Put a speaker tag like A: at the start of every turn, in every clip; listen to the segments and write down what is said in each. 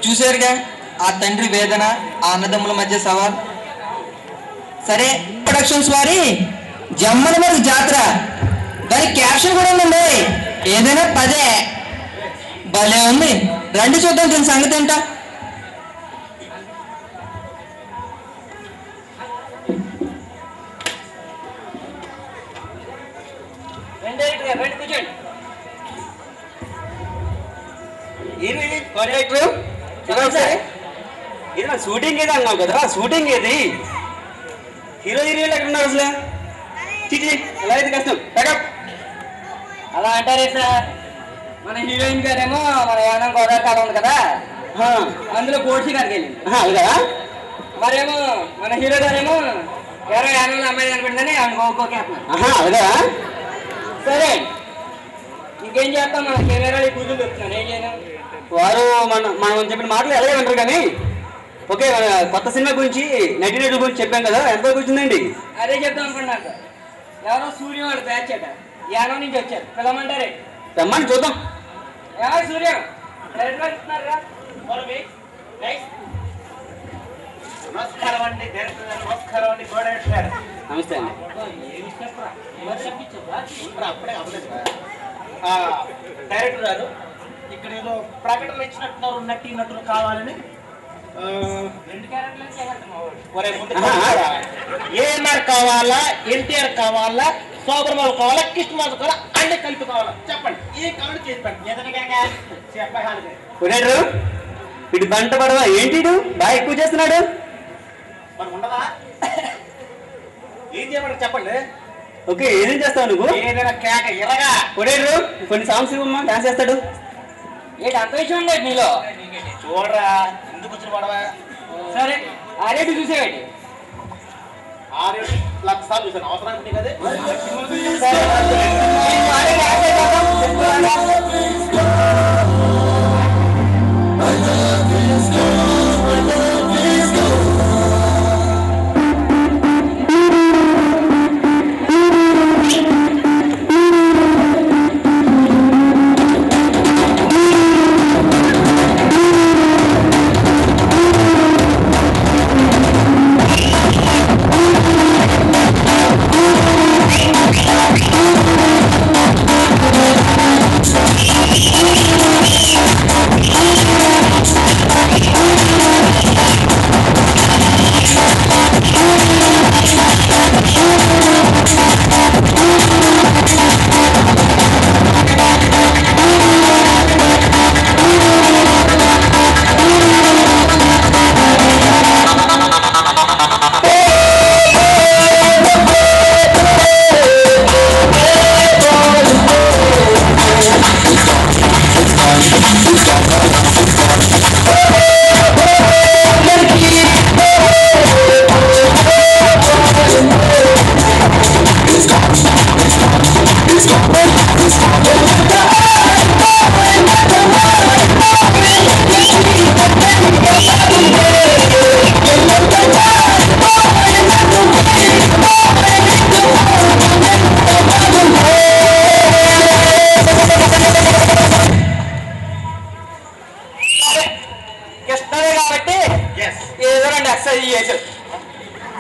A: చూసారుగా ఆ తండ్రి వేదన, ఆ అన్నదమ్ముల మధ్య సవాల్. సరే, ప్రొడక్షన్స్ వారి జమ్మల మీద జాతర, దాని క్యాప్షన్ కూడా ఉందండి, ఏదైనా పదే. భలే ఉంది, రండి చూద్దాం దీని సంగతి ఏంటా.
B: షూటింగ్ ఏది అన్నావు కదా, షూటింగ్ ఏది? హీరో హీరోయిన్లు ఎక్కడ ఉన్నారు అసలు? చిచి ఎలా అయితే కష్టం.
C: అలా అంటారే సార్, మన హీరోయిన్ గారేమో మన యానం గోదావరి కాలం ఉంది కదా, అందులో కోడ్చి గారికి వెళ్ళింది.
B: అలాగా?
C: మరేమో మన హీరో గారేమో ఎవరో యానంలో అమ్మాయి కనిపెట్టిందని అనుకోకేస్తున్నారు.
B: అలాగా?
C: సరే, ఇంకేం చేస్తాం, మన కెమెరాలు కూతురు చెప్తున్నాను, ఏం చేయను.
B: వారు మనం చెప్పిన మాటలు ఎలాగే వింటారు కానీ, ఓకే మన కొత్త సినిమా గురించి, నటినటుల గురించి చెప్పాం కదా, ఎంత కూర్చుందండి?
C: అదే చెప్తాం అనుకున్నాను సార్. ఎవరో సూర్యం వాడు బ్యాచ్ అట, యానం నుంచి వచ్చారు, పిలవమంటారే.
B: రమ్మని చూద్దాం.
C: ఎవరు సూర్యం ఇస్తున్నారా?
D: నమస్కారం అండి, నమస్కారం అండి, కోడేశ్వర గారు.
B: నమస్తే అండి.
D: అప్పుడే అవ్వలేదు డైరెక్టర్ గారు, ఇక్కడ ఏదో ప్రకటన ఇచ్చినట్టున్నారు, నటులు కావాలని. ఏఎన్ఆర్ కావాలా, ఎన్టీఆర్ కావాలా, సోబర్మాల్ కావాలా, కృష్ణమాస్ కావాలా, అన్ని కలిపి కావాలా? చెప్పండి, ఏ కావాలి చేసి పెట్టండి.
B: ఇటు బంట పడవా ఏంటి, బాగా ఎక్కువ చేస్తున్నాడు.
D: మరి ఉండదా? ఏం చేయమంటారు చెప్పండి.
B: ఓకే, ఏదేం చేస్తావు నువ్వు?
D: ఏదైనా కేక ఎరగా
B: కొడేరు కొన్ని సాంగ్స్ ఇవ్వమ్మా, డాన్స్ చేస్తాడు.
C: ఏంటి అంత విషయం ఉండేది నీలో?
D: చూడరా, ఎందుకు వచ్చిన పడవా?
C: సరే, ఆ రేటు చూసేవాడి
D: 6 లక్ష సార్లు చూసాను, అవసరం ఉంది కదా.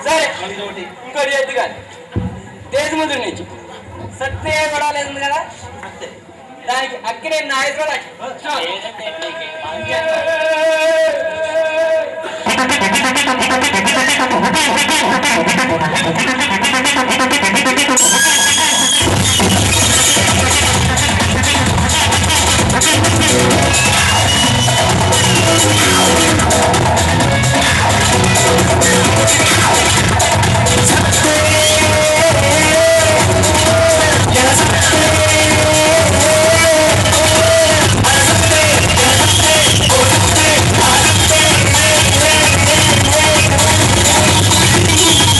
C: సరే, ఇంకోటి ఎద్దు కానీ దేశముద్ర నుంచి సత్య కూడా లేదు కదా, దానికి అక్కినే నాయకుడు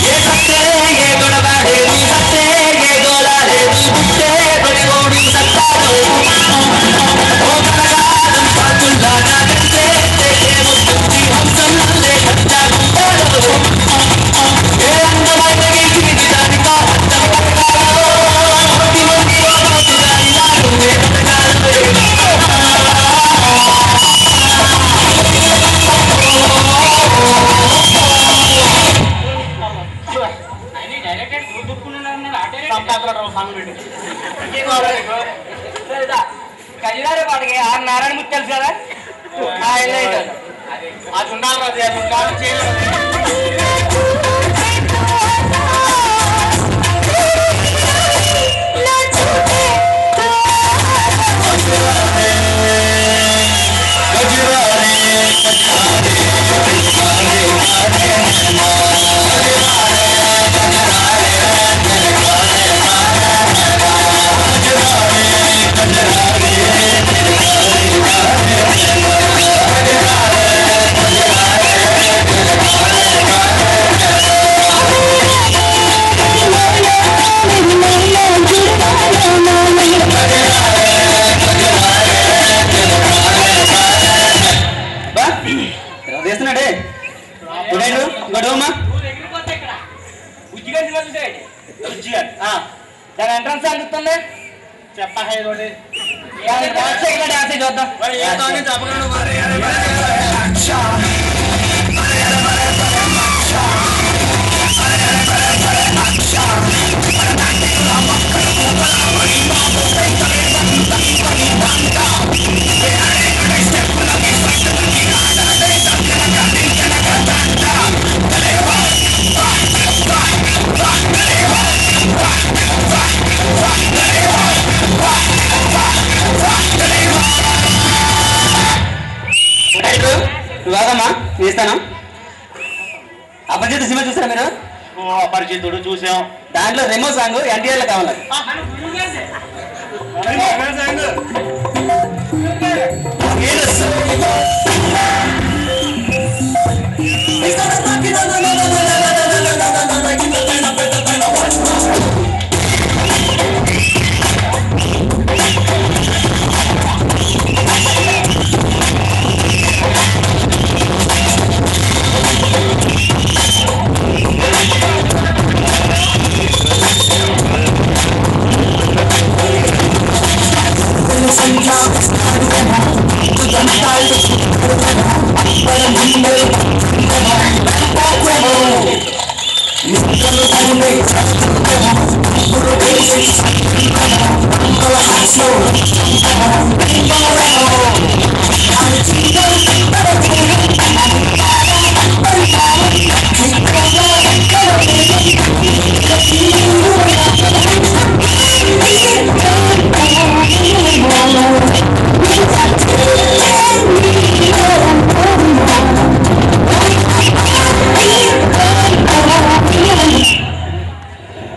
A: ఏ సత్తే ఏ గొడవ ఏ సత్తే ఏ గోళ
C: మీకు తెలుసు కదా
D: అది ఉండాలి రాజు, అది ఉండాలి చేయాలి.
B: చేస్తున్నాడే గొడవమ్మా
C: దాని ఎంట్రన్స్ అందుతుంది
D: చెప్పండి
C: డాన్స్ చూద్దాం
B: బాగమ్మా ఇస్తాను. అపరిచిత సినిమా చూసారా మీరు?
D: అపరిచితుడు చూసాం.
B: దాంట్లో రెమో సాంగ్ ఎన్టీఆర్ లో కావాలి.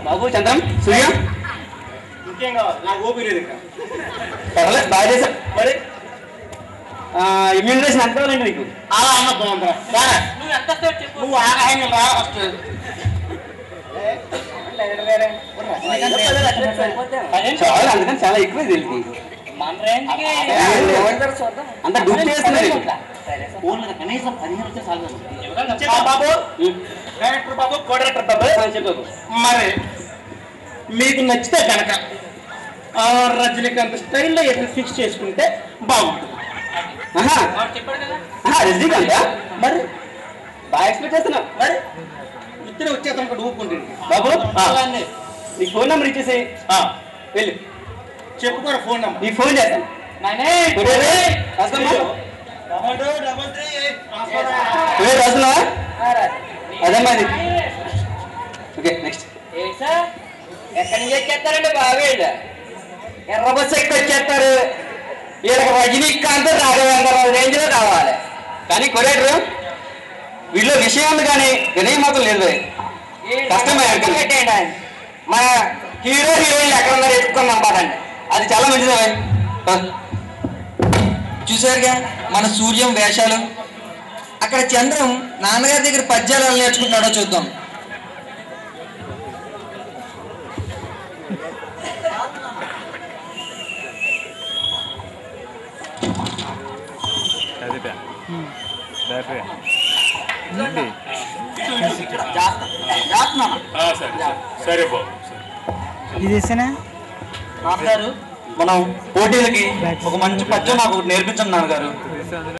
B: బాబు చంద్రం సూర్య
D: ఇంకేం కావాలి? నాకు ఓపిక లేదు ఇంకా.
B: పర్వాలేదు బాగా చేశారు. మరి ఇమ్యూనిటేషన్ ఎంత కావాలండి నీకు?
D: అలా అన్న బాగుందిరా. రారా. నువ్వు ఆగహంగా రా ఫస్ట్.
B: చాలా అందుకని చాలా ఎక్కువ దీనికి
C: మన రేంజ్కి
B: అంత డుక్ చేస్తున్నారు.
D: కనీసం 15 వచ్చే చాలు బాబు. డైరెక్టర్ బాబు, కో డైరెక్టర్ బాబు.
B: చెప్పు.
D: మరి మీకు నచ్చితే కనుక రజనీకాంత్ స్టైల్లో ఎట్లా ఫిక్స్ చేసుకుంటే బాగుంటుంది.
B: రజనీకాంత్
D: మరి
B: బాగా ఎక్స్పెక్ట్ చేస్తున్నా.
D: మరి ఇద్దరు వచ్చేతను కూడా ఊపుకుంటుంది
B: బాబు నీ ఫోన్ నెంబర్ ఇచ్చేసి వెళ్ళు.
D: చెప్పుకోరు ఫోన్ నెంబర్.
B: నీ ఫోన్ చేస్తాను. రాస్తున్నావా? అదమ్మా అది. Okay next.
C: ఎక్కడి నుంచి వచ్చేస్తారండి బావేళ్ళు
B: ఎర్ర బస్సు ఎక్కడ వచ్చేస్తారు? వీళ్ళకి రజనీకాంత్ రాఘవేంద్రరావు రేంజ్ లో కావాలి. కానీ కొరేటర్ వీళ్ళు విషయం ఉంది కానీ వినయం మాత్రం లేదు. కష్టమే
C: పెట్టేయండి.
B: మన హీరో హీరోయిన్లు ఎక్కడ ఉన్నారు ఎత్తుకొని పంపాలండి. అది చాలా మంచిదే.
A: చూసారుగా మన సూర్యం వేషాలు. అక్కడ చంద్రం నాన్నగారి దగ్గర పద్యాలు ఎలా నేర్చుకుంటున్నాడో చూద్దాం.
B: మనం పోటీలకి ఒక మంచి పద్యం నాకు నేర్పించండి నాన్నగారు.